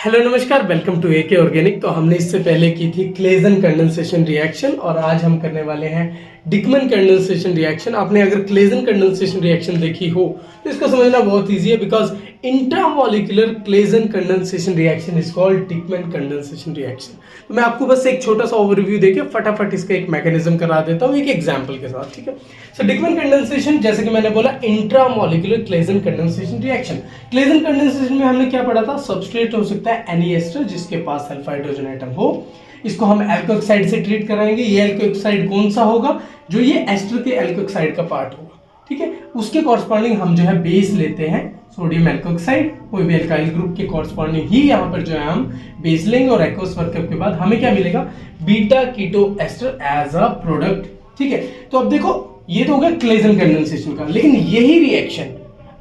Hello नमस्कार, welcome to AK organic. तो हमने इससे पहले की थी क्लेजन कंडेंसेशन रिएक्शन और आज हम करने वाले हैं डिकमन कंडेंसेशन रिएक्शन। आपने अगर क्लेजन कंडेंसेशन रिएक्शन देखी हो तो इसको समझना बहुत इजी है, because intramolecular Claisen condensation reaction is called Dieckmann condensation reaction. तो मैं आपको बस एक छोटा सा ओवरव्यू देके फटाफट इसका एक मैकेनिज्म करा देता हूँ एक एग्जाम्पल के साथ, ठीक है। सो डिकमन कंडेंसेशन, जैसे कि मैंने बोला, intramolecular Claisen condensation reaction. Claisen condensation में हमने क्या पढ़ा था? सबस्ट्रेट हो सकता है एनी एस्टर जिसके पास अल्फा हाइड्रोजन एटम हो, इसको हम एल्कोक्साइड से ट्रीट कराएंगे। ये एल्कोक्साइड कौन सा होगा? जो ये एस्टर के एल्कोक्साइड का पार्ट होगा, ठीक है। उसके कॉरस्पॉन्डिंग हम जो है बेस लेते हैं सोडियम एल्कोक्साइड, कोई भी एल्काइल ग्रुप के कॉरस्पॉन्डिंग ही यहाँ पर जो है हम बेस लेंगे और एक्वस वर्कअप के बाद हमें क्या मिलेगा? Beta keto ester as a product, ठीक है। तो अब देखो, ये तो हो गया क्लेजन कंडेंसेशन का, लेकिन यही रिएक्शन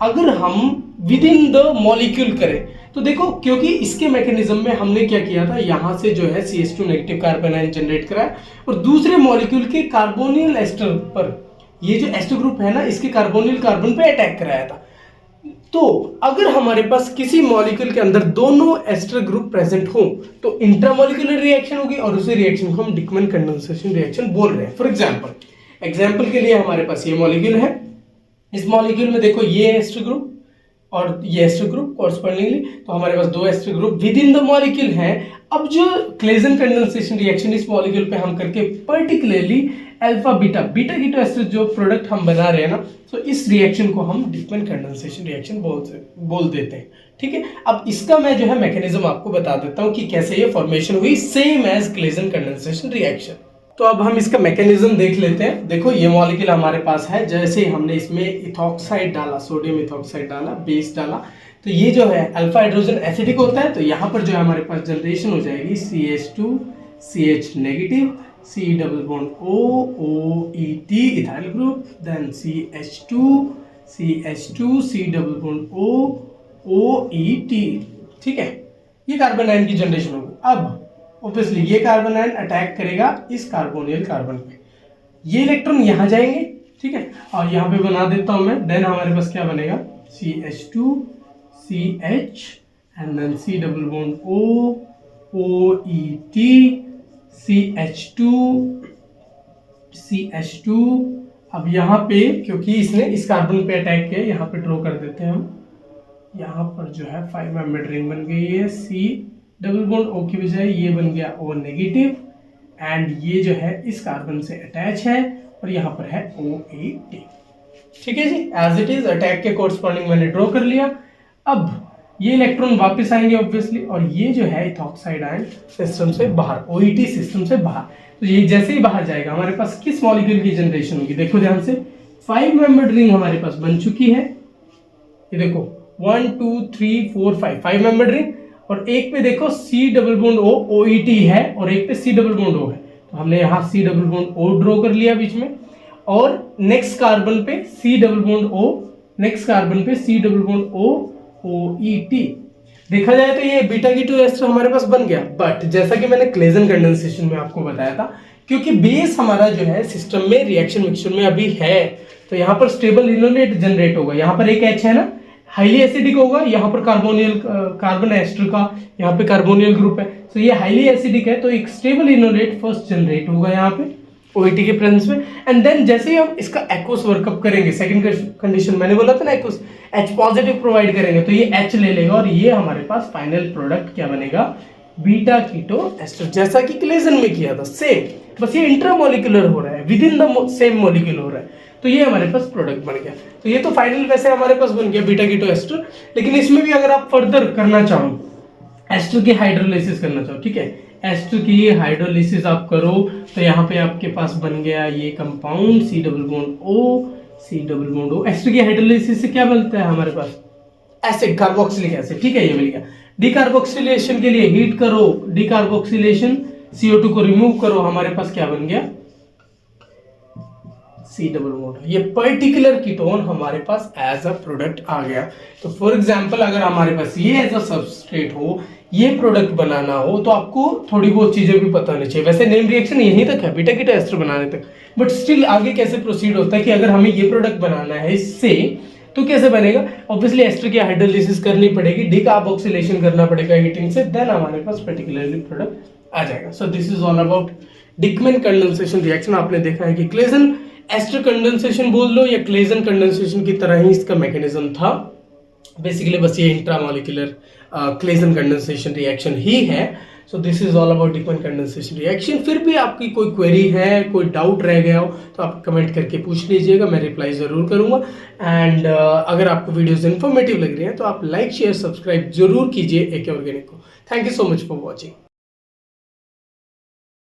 अगर हम विद इन द मॉलिक्यूल करें तो देखो, क्योंकि इसके मैकेनिज्म में हमने क्या किया था, यहां से जो है CH2 negative carbon ion generate कराया और दूसरे मॉलिक्यूल के कार्बोनिल एस्टर पर, ये जो एस्टर ग्रुप है ना, इसके कार्बोनिल कार्बन पे अटैक कराया था। तो अगर हमारे पास किसी मॉलिक्यूल के अंदर दोनों एस्टर ग्रुप प्रेजेंट हो तो इंट्रामॉलिक्यूलर रिएक्शन होगी और उसी रिएक्शन को हम डिकमन कंडेंसेशन रिएक्शन बोल रहे हैं। फॉर एग्जांपल के लिए हमारे पास ये मॉलिक्यूल है, इस मॉलिक्यूल में देखो ये एस्टर ग्रुप और ये एस्टर ग्रुप कॉरस्पॉन्डिंगली, तो हमारे पास दो ester group within the molecule हैं। अब जो क्लेजन कंडेंसेशन रिएक्शन इस मॉलिक्यूल पे हम करके particularly alpha beta keto ester जो प्रोडक्ट हम बना रहे हैं ना, तो इस रिएक्शन को हम डिकमन कंडेंसेशन रिएक्शन बोल देते हैं, ठीक है। अब इसका मैं जो है मैकेनिज्म आपको बता देता हूं कि कैसे ये फॉर्मेशन हुई, same as Claisen condensation reaction. तो अब हम इसका मैकेनिज्म देख लेते हैं। देखो, ये मॉलिक्यूल हमारे पास है, जैसे हमने इसमें इथॉक्साइड डाला, सोडियम इथॉक्साइड डाला, बेस डाला, तो ये जो है अल्फा हाइड्रोजन एसिडिक होता है, तो यहाँ पर जो है हमारे पास जनरेशन हो जाएगी CH2 CH negative, C double bond OOET ethyl group, then CH2 C double bond OOET, ठीक है। ये कार्बन आयन की जनरेशन होगी। अब ऑब्वियसली ये कार्बन आयन अटैक करेगा इस कार्बोनिल कार्बन पे, ये इलेक्ट्रॉन यहाँ जाएंगे, ठीक है, और यहाँ पे बना देता हूं मैं। देन हमारे पास क्या बनेगा? CH2 CH and then C double bond OOET CH2। अब यहाँ पे क्योंकि इसने इस कार्बन पे अटैक किया, यहाँ पे ड्रॉ कर देते हैं हम। यहाँ पर जो है 5 मेंबर्ड रिंग बन गई है, C डबल बॉन्ड O की बजाय ये बन गया O नेगेटिव, एंड ये जो है इस कार्बन से अटैच है और यहाँ पर है OAT, ठीक है जी। एज इट इज अटैक के कोरस्पॉन्डिंग मैंने ड्रॉ कर लिया। अब ये इलेक्ट्रॉन वापस आएंगे ऑब्वियसली, और ये जो है इथॉक्साइड आयन सिस्टम से बाहर, OET सिस्टम से बाहर, तो ये जैसे ही बाहर जाएगा हमारे पास किस मॉलिक्यूल की जनरेशन होगी? देखो ध्यान से, 5 मेंबर्ड रिंग हमारे पास बन चुकी है, ये देखो 1 2 3 4 5 मेंबर्ड रिंग, और एक पे देखो C double bond O OET है और एक पे C डबल बॉन्ड O है, तो हमने यहाँ C double bond O draw कर लिया बीच में, और नेक्स्ट कार्बन पे C double bond O, next carbon पे C double bond O OET। देखा जाए तो ये बीटा कीटो एस्टर हमारे पास बन गया। बट जैसा कि मैंने क्लेजन कंडेंसेशन में आपको बताया था, क्योंकि बेस हमारा जो है सिस्टम में रिएक्शन मिक्सचर में अभी है, तो यहाँ पर स्टेबल इनोलेट जनरेट होगा। यहाँ पर एक H है ना, हाईली एसिडिक होगा, यहाँ पर कार्बन एस्टर का यहाँ पे कार्बोनियल ग्रुप है, तो ये हाईली एसिडिक है, तो एक स्टेबल इनोलेट फर्स्ट जनरेट होगा यहाँ पे OET के प्रेजेंस में। एंड देन जैसे ही हम इसका एक्वस वर्कअप करेंगे, सेकंड कंडीशन मैंने बोला था ना, एक्वस H पॉजिटिव प्रोवाइड करेंगे, तो ये H ले लेगा और ये हमारे पास फाइनल प्रोडक्ट क्या बनेगा? बीटा कीटो एस्टर, जैसा कि क्लेजन में किया था सेम, बस ये इंट्रामोलिकुलर हो रहा है, with in the same molecule हो रहा है, तो ये हमारे पास प्रोडक्ट बन गया। तो ये तो फाइनल वैसे हमारे पास बन गया बीटा कीटो एस्टर, लेकिन इसमें भी अगर आप फर्दर करना चाहो, एस्टर की हाइड्रोलाइसिस करना चाहो, ठीक है, एस्टर की हाइड्रोलाइसिस आप करो, तो यहाँ पे आपके पास बन गया ये compound C double bond O। Ester की हाइड्रोलाइसिस से क्या बनता है हमारे पास? एसिड, कार्बोक्सिलिक एसिड, ठीक है, ये मिल गया। डीकार्बोक्सिलेशन के लिए हीट करो, डीकार्बोक्सिलेशन, CO2 को रिमूव करो, हमारे पास क्या बन गया? C double bond. ये पर्टिकुलर कीटोन हमारे पास एज अ प्रोडक्ट आ गया। तो फॉर एग्जांपल अगर हमारे पास ये एज अ सबस्ट्रेट हो, ये प्रोडक्ट बनाना हो, तो आपको थोड़ी बहुत चीजें भी पता होनी चाहिए। वैसे नेम रिएक्शन यहीं तक है, बीटा कीटो एस्टर बनाने तक, बट स्टिल आगे कैसे प्रोसीड होता है कि अगर हमें ये प्रोडक्ट बनाना है इससे, तो कैसे बनेगा, ऑब्वियसली एस्टर की हाइड्रोलिसिस करनी पड़ेगी, डिकार्बोक्सिलेशन करना पड़ेगा हीटिंग से, देन हमारे पास पर्टिकुलरली प्रोडक्ट आ जाएगा। So this is all about Dieckmann condensation reaction. आपने देखा है कि क्लेजन एस्टर कंडेंसेशन बोल लो या क्लेजन कंडेंसेशन की तरह ही इसका मैकेनिज्म था, बेसिकली बस ये इंट्रामोलिकुलर क्लेजन कंडेंसेशन रिएक्शन ही है। So this is all about Dieckmann condensation reaction. फिर भी आपकी कोई क्वेरी है, कोई डाउट रह गया हो तो आप कमेंट करके पूछ लीजिएगा, मैं रिप्लाई ज़रूर करूंगा। एंड अगर आपको वीडियोस इन्फॉर्मेटिव लग रही हैं तो आप लाइक शेयर सब्सक्राइब जरूर कीजिए AK ऑर्गेनिक को। Thank you so much for watching.